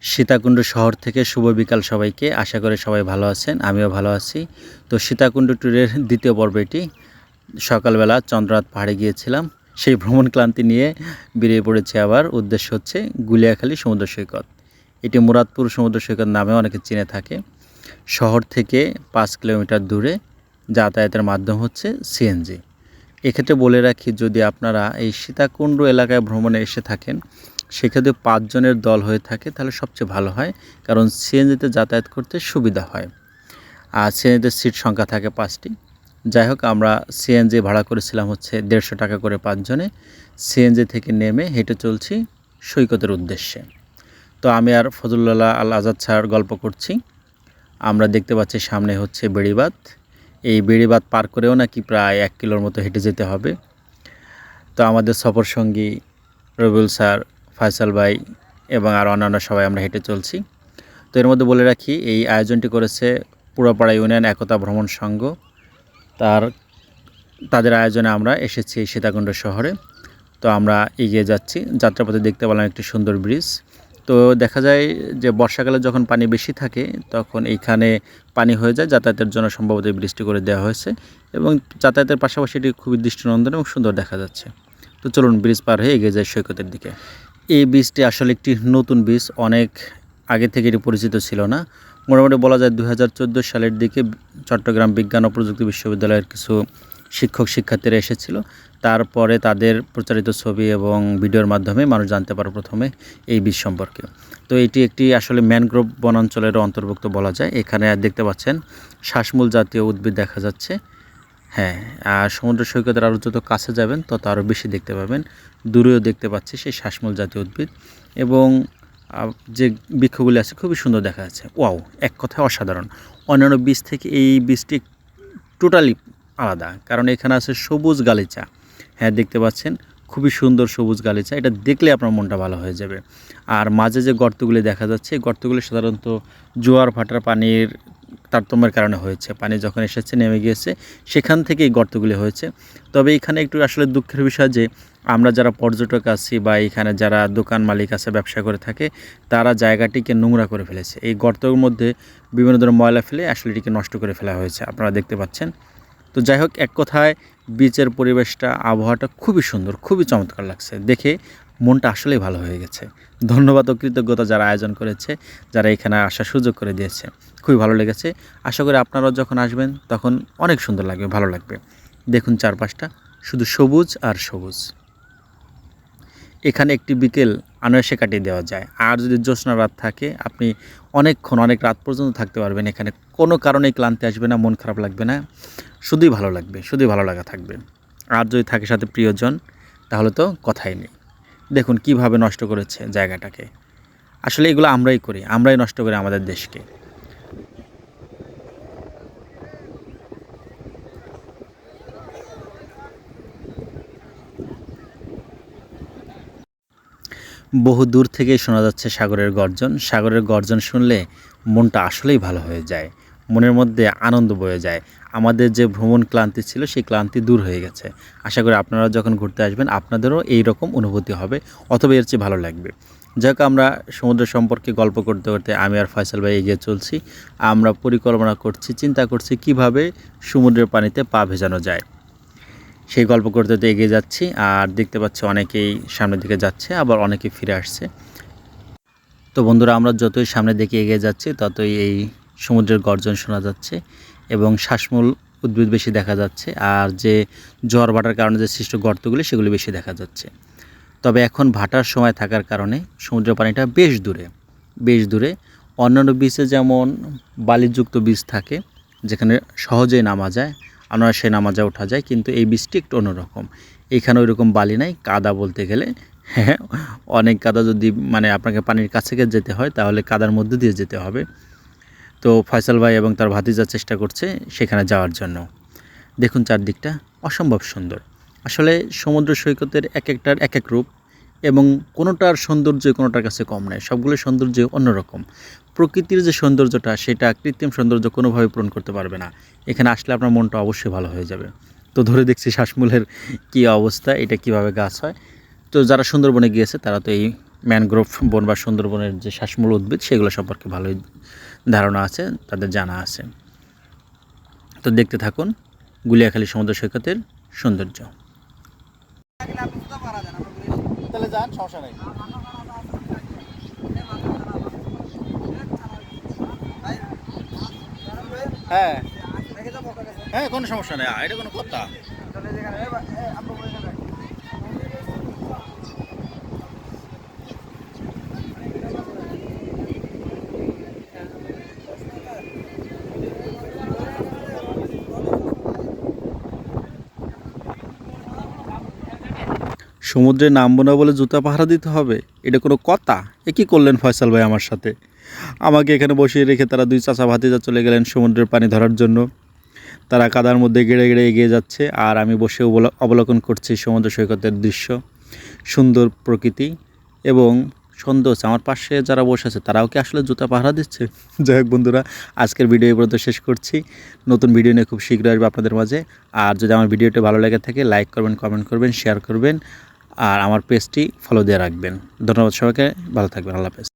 সীতাকুণ্ড শহর থেকে শুভ বিকাল সবাইকে। আশা করি সবাই ভালো আছেন, আমিও ভালো আছি। তো সীতাকুণ্ড ট্যুরের দ্বিতীয় পর্ব এটি। সকালবেলা চন্দ্রনাথ পাহাড়ে গিয়েছিলাম, সেই ভ্রমণ ক্লান্তি নিয়ে বেরিয়ে পড়েছি আবার। উদ্দেশ্য হচ্ছে গুলিয়াখালী সমুদ্র সৈকত। এটি মুরাদপুর সমুদ্র সৈকত নামে অনেকে চিনে থাকে। শহর থেকে 5 কিলোমিটার দূরে, যাতায়াতের মাধ্যম হচ্ছে সিএনজি। এক্ষেত্রে বলে রাখি, যদি আপনারা এই সীতাকুণ্ড এলাকায় ভ্রমণে এসে থাকেন, সেক্ষেত্রে 5 জনের দল হয়ে থাকে তাহলে সবচেয়ে ভালো হয়, কারণ সিএনজিতে যাতায়াত করতে সুবিধা হয়। আর সিএনজিতে সিট সংখ্যা থাকে 5টি। যাই হোক, আমরা সিএনজি ভাড়া করেছিলাম হচ্ছে 150 টাকা করে 5 জনে। সিএনজি থেকে নেমে হেঁটে চলছি সৈকতের উদ্দেশ্যে। তো আমি আর ফজলুল্লাহ আল আজাদ স্যার গল্প করছি। আমরা দেখতে পাচ্ছি সামনে হচ্ছে বেড়িবাঁধ। এই বেড়িবাঁধ পার করেও নাকি প্রায় 1 কিলোর মতো হেঁটে যেতে হবে। তো আমাদের সফর সঙ্গী রবিউল স্যার, ফয়সাল ভাই এবং আর অন্যান্য সবাই আমরা হেঁটে চলছি। তো এর মধ্যে বলে রাখি, এই আয়োজনটি করেছে পুরাপাড়া ইউনিয়ন একতা ভ্রমণ সংঘ। তাদের আয়োজনে আমরা এসেছি সীতাকুণ্ড শহরে। তো আমরা এগিয়ে যাচ্ছি। যাত্রাপথে দেখতে পেলাম একটি সুন্দর ব্রিজ। তো দেখা যায় যে বর্ষাকালে যখন পানি বেশি থাকে তখন এইখানে পানি হয়ে যায়, যাতায়াতের জন্য সম্ভবত এই ব্রিজটি করে দেওয়া হয়েছে এবং যাতায়াতের পাশাপাশি এটি খুবই দৃষ্টিনন্দন এবং সুন্দর দেখা যাচ্ছে। তো চলুন ব্রিজ পার হয়ে এগিয়ে যাই সৈকতের দিকে। এই ব্রিজটি আসলে একটি নতুন ব্রিজ, অনেক আগে থেকে এটি পরিচিত ছিল না। মোটামুটি বলা যায় 2014 সালের দিকে চট্টগ্রাম বিজ্ঞান ও প্রযুক্তি বিশ্ববিদ্যালয়ের কিছু শিক্ষার্থীরা এসেছিল। তারপরে তাদের প্রচারিত ছবি এবং ভিডিওর মাধ্যমে মানুষ জানতে পারে প্রথমে এই ব্রিজ সম্পর্কে। তো এটি একটি আসলে ম্যানগ্রোভ বনাঞ্চলেরও অন্তর্ভুক্ত বলা যায়। এখানে দেখতে পাচ্ছেন শ্বাসমূল জাতীয় উদ্ভিদ দেখা যাচ্ছে। হ্যাঁ, আর সমুদ্র সৈকতের আরও যত কাছে যাবেন তত আরও বেশি দেখতে পাবেন। দূরেও দেখতে পাচ্ছি সেই শ্বাসমূল জাতীয় উদ্ভিদ এবং যে বৃক্ষগুলি আছে খুবই সুন্দর দেখা যাচ্ছে। ওয়াও, এক কথায় অসাধারণ। অন্যান্য বীজ থেকে এই বীজটি টোটালি আলাদা, কারণ এখানে আছে সবুজ গালিচা। হ্যাঁ, দেখতে পাচ্ছেন খুবই সুন্দর সবুজ গালিচা, এটা দেখলে আপনার মনটা ভালো হয়ে যাবে। আর মাঝে যে গর্তগুলি দেখা যাচ্ছে, এই গর্তগুলি সাধারণত জোয়ার ভাটার পানির তারতম্যের কারণে হয়েছে। পানি যখন এসেছে নেমে গিয়েছে, সেখান থেকে এই গর্তগুলি হয়েছে। তবে এখানে একটু আসলে দুঃখের বিষয় যে আমরা যারা পর্যটক আছি বা এখানে যারা দোকান মালিক আছে, ব্যবসা করে থাকে, তারা জায়গাটিকে নোংরা করে ফেলেছে। এই গর্তের মধ্যে বিভিন্ন ধরনের ময়লা ফেলে আসলে এটিকে নষ্ট করে ফেলা হয়েছে, আপনারা দেখতে পাচ্ছেন। তো যাই হোক, এক কথায় বিচের পরিবেশটা, আবহাওয়াটা খুবই সুন্দর, খুবই চমৎকার লাগছে। দেখে মনটা আসলেই ভালো হয়ে গেছে। ধন্যবাদ ও কৃতজ্ঞতা যারা আয়োজন করেছে, যারা এখানে আসার সুযোগ করে দিয়েছে। খুবই ভালো লেগেছে। আশা করি আপনারাও যখন আসবেন তখন অনেক সুন্দর লাগবে, ভালো লাগবে। দেখুন চারপাশটা শুধু সবুজ আর সবুজ। এখানে একটি বিকেল অনায়াসে কাটিয়ে দেওয়া যায়। আর যদি জ্যোৎস্না রাত থাকে, আপনি অনেকক্ষণ, অনেক রাত পর্যন্ত থাকতে পারবেন এখানে। কোনো কারণেই ক্লান্তি আসবে না, মন খারাপ লাগবে না, শুধুই ভালো লাগবে, শুধুই ভালো লাগা থাকবে। আর যদি থাকে সাথে প্রিয়জন, তাহলে তো কথাই নেই। দেখুন কিভাবে নষ্ট করেছে জায়গাটাকে। আসলে এগুলো আমরাই করি, আমরাই নষ্ট করি আমাদের দেশকে। বহু দূর থেকেই শোনা যাচ্ছে সাগরের গর্জন। সাগরের গর্জন শুনলে মনটা আসলেই ভালো হয়ে যায়, মনের মধ্যে আনন্দ বয়ে যায়। আমাদের যে ভ্রমণ ক্লান্তি ছিল, সেই ক্লান্তি দূর হয়ে গেছে। আশা করি আপনারা যখন ঘুরতে আসবেন আপনাদেরও এই রকম অনুভূতি হবে, অথবা এর চেয়ে ভালো লাগবে। যাক, আমরা সমুদ্র সম্পর্কে গল্প করতে করতে আমি আর ফয়সাল ভাই এগিয়ে চলছি। আমরা পরিকল্পনা করছি, চিন্তা করছি কিভাবে সমুদ্রের পানিতে পা ভেজানো যায়। সেই গল্প করতে এগিয়ে যাচ্ছি। আর দেখতে পাচ্ছি অনেকেই সামনের দিকে যাচ্ছে, আবার অনেকেই ফিরে আসছে। তো বন্ধুরা, আমরা যতই সামনের দিকে এগিয়ে যাচ্ছি ততই এই সমুদ্রের গর্জন শোনা যাচ্ছে এবং শ্বাসমূল উদ্ভিদ বেশি দেখা যাচ্ছে। আর যে ঝড় ভাটার কারণে যে সৃষ্ট গর্তগুলি, সেগুলি বেশি দেখা যাচ্ছে। তবে এখন ভাটার সময় থাকার কারণে সমুদ্রের পানিটা বেশ দূরে, বেশ দূরে। অন্যান্য বিচে যেমন বালিযুক্ত বীজ থাকে, যেখানে সহজেই নামা যায়, অনায়াসে নামা যায়, ওঠা যায়, কিন্তু এই বীজটি একটু অন্যরকম। এখানে ওইরকম বালি নাই, কাদা বলতে গেলে। হ্যাঁ, অনেক কাদা। যদি আপনাকে পানির কাছে যেতে হয় তাহলে কাদার মধ্যে দিয়ে যেতে হবে। তো ফয়সাল ভাই এবং তার ভাতিজা চেষ্টা করছে সেখানে যাওয়ার জন্য। দেখুন চারদিকটা অসম্ভব সুন্দর। আসলে সমুদ্র সৈকতের এক একটার এক এক রূপ এবং কোনোটার সৌন্দর্য কোনোটার কাছে কম নয়, সবগুলো সৌন্দর্য অন্যরকম। প্রকৃতির যে সৌন্দর্যটা, সেটা কৃত্রিম সৌন্দর্য কোনোভাবে পূরণ করতে পারবে না। এখানে আসলে আপনার মনটা অবশ্যই ভালো হয়ে যাবে। তো ধরে দেখছি শ্বাসমূলের কী অবস্থা, এটা কিভাবে গাছ হয়। তো যারা সুন্দরবনে গিয়েছে তারা তো এই ম্যানগ্রোভ বন বা সুন্দরবনের যে শ্বাসমূল উদ্ভিদ সেগুলো সম্পর্কে ভালোই ধারণা আছে, তাদের জানা আছে। তো দেখতে থাকুন গুলিয়াখালী সমুদ্র সৈকতের সৌন্দর্য। তাহলে যান, সমস্যা নেই। হ্যাঁ হ্যাঁ, কোনো সমস্যা নেই, এটা কোনো কথা। সমুদ্রে নামবো না বলে জুতা পাহারা দিতে হবে, এটা কোনো কথা? এ কী করলেন ফয়সাল ভাই আমার সাথে? আমাকে এখানে বসিয়ে রেখে তারা দুই চাচা ভাতিজা চলে গেলেন সমুদ্রের পানি ধরার জন্য। তারা কাদার মধ্যে গেড়ে গেড়ে এগিয়ে যাচ্ছে, আর আমি বসে অবলোকন করছি সমুদ্র সৈকতের দৃশ্য, সুন্দর প্রকৃতি এবং সৌন্দর্য। আমার পাশে যারা বসে আছে তারাও কি আসলে জুতা পাহারা দিচ্ছে? যাই হোক বন্ধুরা, আজকের ভিডিও এই পর্যন্ত শেষ করছি। নতুন ভিডিও নিয়ে খুব শীঘ্রই আসবে আপনাদের মাঝে। আর যদি আমার ভিডিওটি ভালো লেগে থাকে লাইক করবেন, কমেন্ট করবেন, শেয়ার করবেন, আর আমার পেজটি ফলো দিয়ে রাখবেন। ধন্যবাদ সবাইকে, ভালো থাকবেন, আল্লাহ হাফেজ।